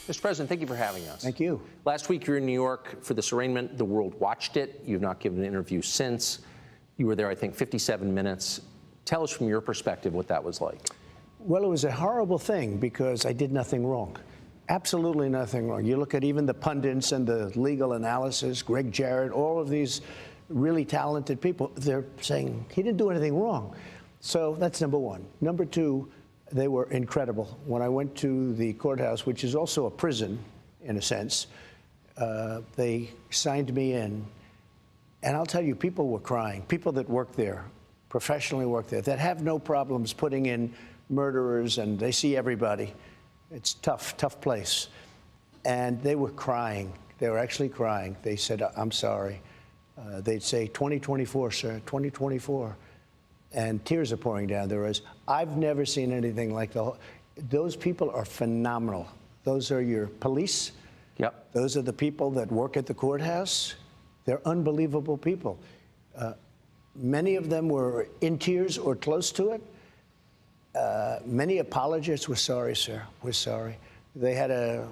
Mr. President, thank you for having us. Thank you. Last week you were in New York for this arraignment. The world watched it. You've not given an interview since. You were there, I think, 57 minutes. Tell us from your perspective what that was like. Well, it was a horrible thing because I did nothing wrong. Absolutely nothing wrong. You look at even the pundits and the legal analysis, Greg Jarrett, all of these really talented people, they're saying he didn't do anything wrong. So that's number one. Number two, they were incredible. When I went to the courthouse, which is also a prison in a sense, they signed me in. And I'll tell you, people were crying. People that work there, professionally work there, that have no problems putting in murderers, and they see everybody. It's tough, tough place. And they were crying. They were actually crying. They said, I'm sorry. They'd say, 2024, sir, 2024. And tears are pouring down their eyes. I've never seen anything like those people are phenomenal. Those are your police. Yep. Those are the people that work at the courthouse. They're unbelievable people. Many of them were in tears or close to it. Many apologists were sorry, sir. We're sorry. They had to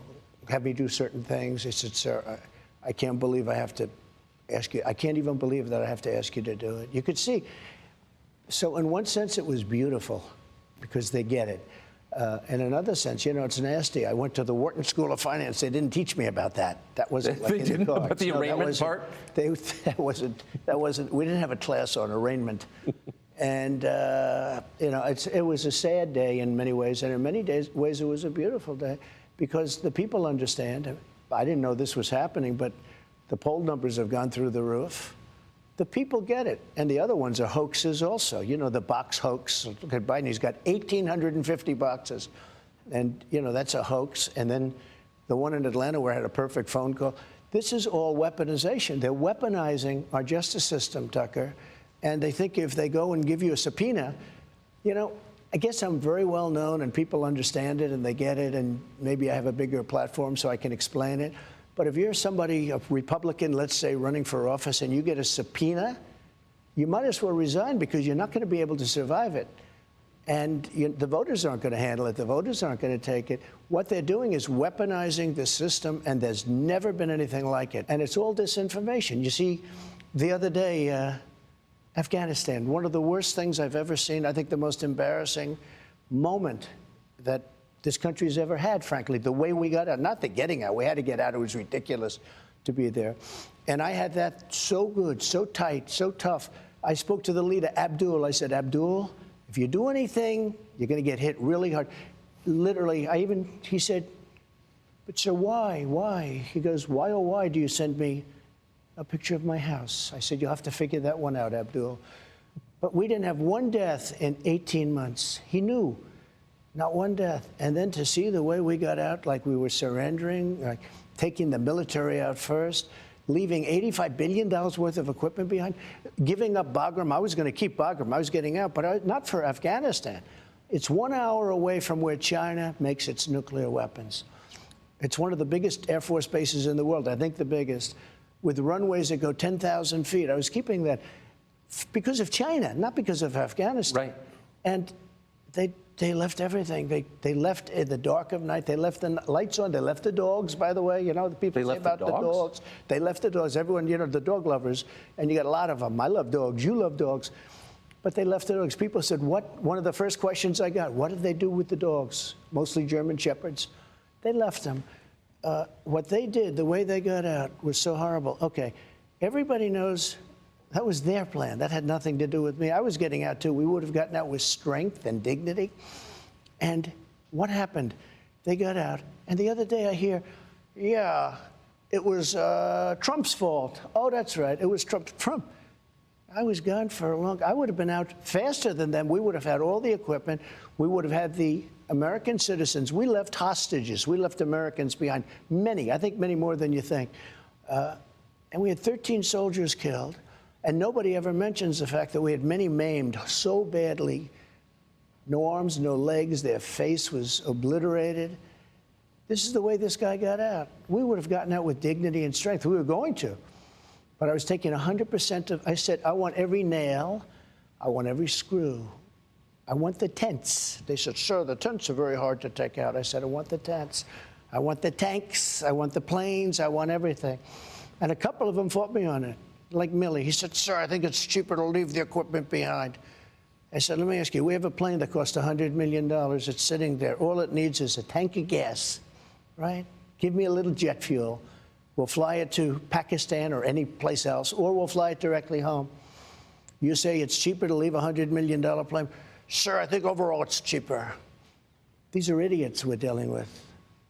have me do certain things. They said, sir, I can't believe I have to ask you. I can't even believe that I have to ask you to do it. You could see. So in one sense, it was beautiful because they get it. In another sense, you know, it's nasty. I went to the Wharton School of Finance. They didn't teach me about that. That wasn't like in the cards. About the arraignment part? That wasn't. We didn't have a class on arraignment. And you know, it was a sad day in many ways, and in many ways it was a beautiful day because the people understand. I didn't know this was happening, but the poll numbers have gone through the roof. The people get it, and the other ones are hoaxes also. You know, the box hoax. Look at Biden; he's got 1,850 boxes, and you know that's a hoax. And then the one in Atlanta where I had a perfect phone call. This is all weaponization. They're weaponizing our justice system, Tucker. And they think if they go and give you a subpoena, you know, I guess I'm very well known and people understand it and they get it, and maybe I have a bigger platform so I can explain it. But if you're somebody, a Republican, let's say, running for office, and you get a subpoena, you might as well resign because you're not going to be able to survive it. And the voters aren't going to handle it. The voters aren't going to take it. What they're doing is weaponizing the system, and there's never been anything like it. And it's all disinformation. You see, the other day, Afghanistan, one of the worst things I've ever seen, I think the most embarrassing moment that this country's ever had, frankly, the way we got out. Not the getting out. We had to get out. It was ridiculous to be there. And I had that so good, so tight, so tough. I spoke to the leader, Abdul. I said, Abdul, if you do anything, you're going to get hit really hard. Literally, he said, but sir, why? Why? He goes, why, oh, why do you send me a picture of my house? I said, you'll have to figure that one out, Abdul. But we didn't have one death in 18 months. He knew, not one death. And then to see the way we got out, like we were surrendering, like taking the military out first, leaving $85 billion worth of equipment behind, giving up Bagram. I was going to keep Bagram. I was getting out, but not for Afghanistan. It's 1 hour away from where China makes its nuclear weapons. It's one of the biggest Air Force bases in the world, I think the biggest, with runways that go 10,000 feet. I was keeping that because of China, not because of Afghanistan. Right. And they left everything. They left in the dark of night. They left the lights on. They left the dogs, by the way. You know, the people say about the dogs. They left the dogs. Everyone, you know, the dog lovers, and you got a lot of them. I love dogs. You love dogs. But they left the dogs. People said, what? One of the first questions I got, what did they do with the dogs? Mostly German Shepherds. They left them. What they did, the way they got out, was so horrible. Okay, everybody knows that was their plan. That had nothing to do with me. I was getting out, too. We would have gotten out with strength and dignity. And what happened? They got out. And the other day I hear, yeah, it was Trump's fault. Oh, that's right. It was Trump. I was gone for a long. I would have been out faster than them. We would have had all the equipment. We would have had the American citizens. We left hostages. We left Americans behind. Many, I think many more than you think. And we had 13 soldiers killed. And nobody ever mentions the fact that we had many maimed so badly. No arms, no legs. Their face was obliterated. This is the way this guy got out. We would have gotten out with dignity and strength. We were going to. But I was taking 100% of, I said, I want every nail. I want every screw. I want the tents. They said, sir, the tents are very hard to take out. I said, I want the tents. I want the tanks, I want the planes, I want everything. And a couple of them fought me on it, like Millie. He said, sir, I think it's cheaper to leave the equipment behind. I said, let me ask you, we have a plane that cost $100 million. It's sitting there. All it needs is a tank of gas, right? Give me a little jet fuel. We'll fly it to Pakistan or any place else, or we'll fly it directly home. You say it's cheaper to leave a $100 million plane? Sir, I think overall it's cheaper. These are idiots we're dealing with.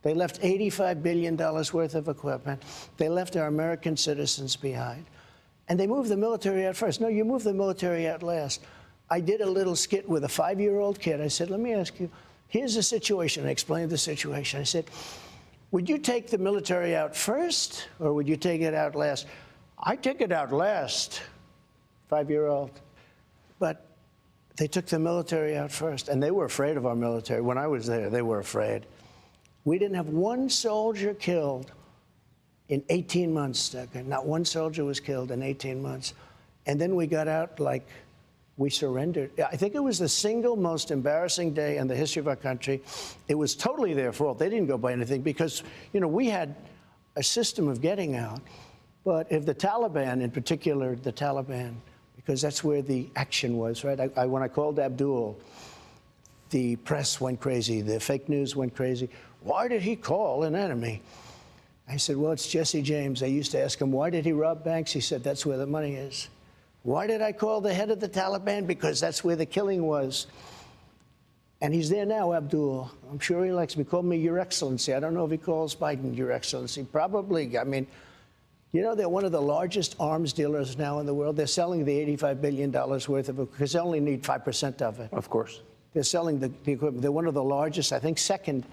They left $85 billion worth of equipment. They left our American citizens behind. And they moved the military out first. No, you move the military out last. I did a little skit with a 5-year-old kid. I said, let me ask you, here's the situation. I explained the situation. I said, would you take the military out first, or would you take it out last? I take it out last, 5-year-old. But they took the military out first, and they were afraid of our military. When I was there, they were afraid. We didn't have one soldier killed in 18 months, Tucker. Not one soldier was killed in 18 months. And then we got out like we surrendered. I think it was the single most embarrassing day in the history of our country. It was totally their fault. They didn't go by anything because, you know, we had a system of getting out. But if the Taliban, in particular, the Taliban, because that's where the action was, right? When I called Abdul, the press went crazy. The fake news went crazy. Why did he call an enemy? I said, well, it's Jesse James. I used to ask him, why did he rob banks? He said, that's where the money is. Why did I call the head of the Taliban? Because that's where the killing was. And he's there now, Abdul. I'm sure he likes me. He called me Your Excellency. I don't know if he calls Biden Your Excellency. Probably. I mean, you know, they're one of the largest arms dealers now in the world. They're selling the $85 billion worth of it because they only need 5% of it. Of course. They're selling the equipment. They're one of the largest, I think, second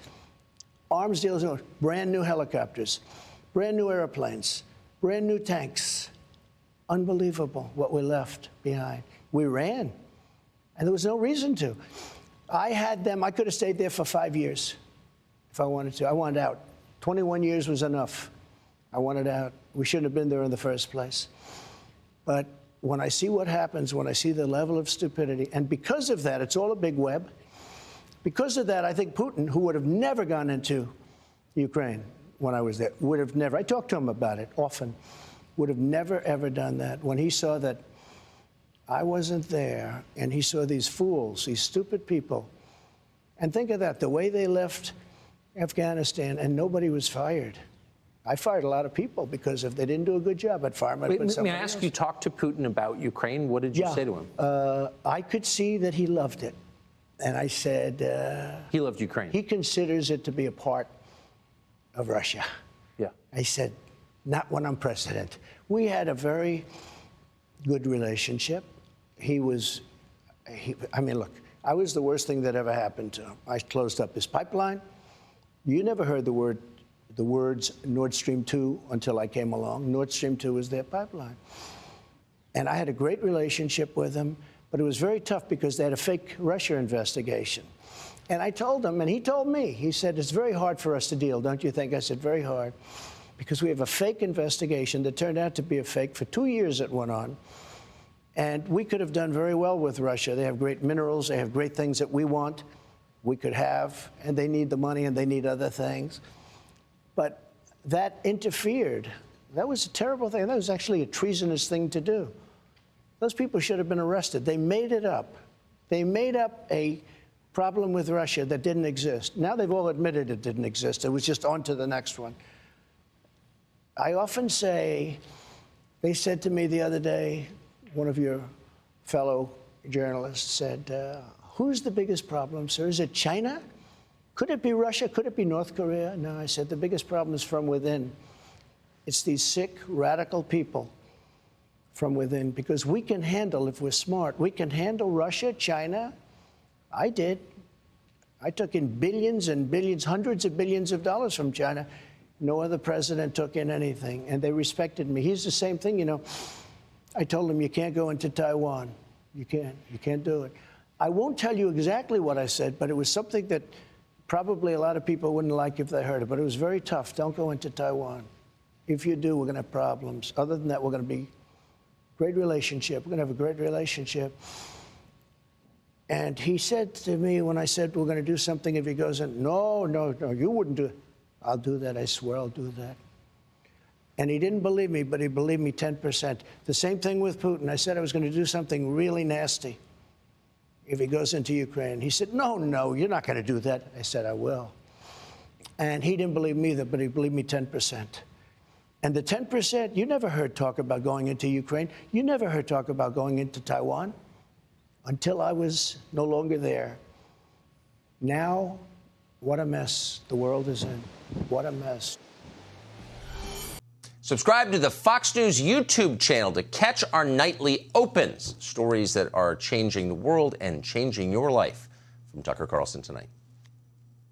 arms dealers. Brand new helicopters, brand new airplanes, brand new tanks. Unbelievable what we left behind. We ran, and there was no reason to. I had them. I could have stayed there for 5 years if I wanted to. I wanted out. 21 years was enough. I wanted out. We shouldn't have been there in the first place. But when I see what happens, when I see the level of stupidity, and because of that, it's all a big web. Because of that, I think Putin, who would have never gone into Ukraine when I was there, would have never. I talked to him about it often. Would have never, ever done that. When he saw that I wasn't there, and he saw these fools, these stupid people, and think of that, the way they left Afghanistan, and nobody was fired. I fired a lot of people because if they didn't do a good job, I'd fire them. May I ask, you talked to Putin about Ukraine. What did you say to him? I could see that he loved it. And I said... he loved Ukraine. He considers it to be a part of Russia. Yeah. I said, not when I'm president. We had a very good relationship. I mean, look, I was the worst thing that ever happened to him. I closed up his pipeline. You never heard the words Nord Stream 2 until I came along. Nord Stream 2 was their pipeline. And I had a great relationship with him, but it was very tough because they had a fake Russia investigation. And I told him, and he told me, he said, it's very hard for us to deal, don't you think? I said, very hard. Because we have a fake investigation that turned out to be a fake. For 2 years it went on. And we could have done very well with Russia. They have great minerals. They have great things that we want, we could have. And they need the money and they need other things. But that interfered. That was a terrible thing. That was actually a treasonous thing to do. Those people should have been arrested. They made it up. They made up a problem with Russia that didn't exist. Now they've all admitted it didn't exist. It was just on to the next one. I often say, they said to me the other day, one of your fellow journalists said, who's the biggest problem, sir? Is it China? Could it be Russia? Could it be North Korea? No, I said, the biggest problem is from within. It's these sick, radical people from within, because we can handle, if we're smart, we can handle Russia, China. I did. I took in billions and billions, hundreds of billions of dollars from China. No other president took in anything, and they respected me. He's the same thing, you know. I told him, you can't go into Taiwan. You can't do it. I won't tell you exactly what I said, but it was something that probably a lot of people wouldn't like if they heard it, but it was very tough. Don't go into Taiwan. If you do, we're going to have problems. Other than that, we're going to be great relationship. We're going to have a great relationship. And he said to me when I said we're going to do something, if he goes in, no, you wouldn't do it. I'll do that. I swear I'll do that. And he didn't believe me, but he believed me 10%. The same thing with Putin. I said I was going to do something really nasty if he goes into Ukraine. He said, no, you're not going to do that. I said, I will. And he didn't believe me either, but he believed me 10%. And the 10%, you never heard talk about going into Ukraine. You never heard talk about going into Taiwan until I was no longer there. Now, what a mess the world is in. What a mess. Subscribe to the Fox News YouTube channel to catch our nightly opens, stories that are changing the world and changing your life. From Tucker Carlson Tonight.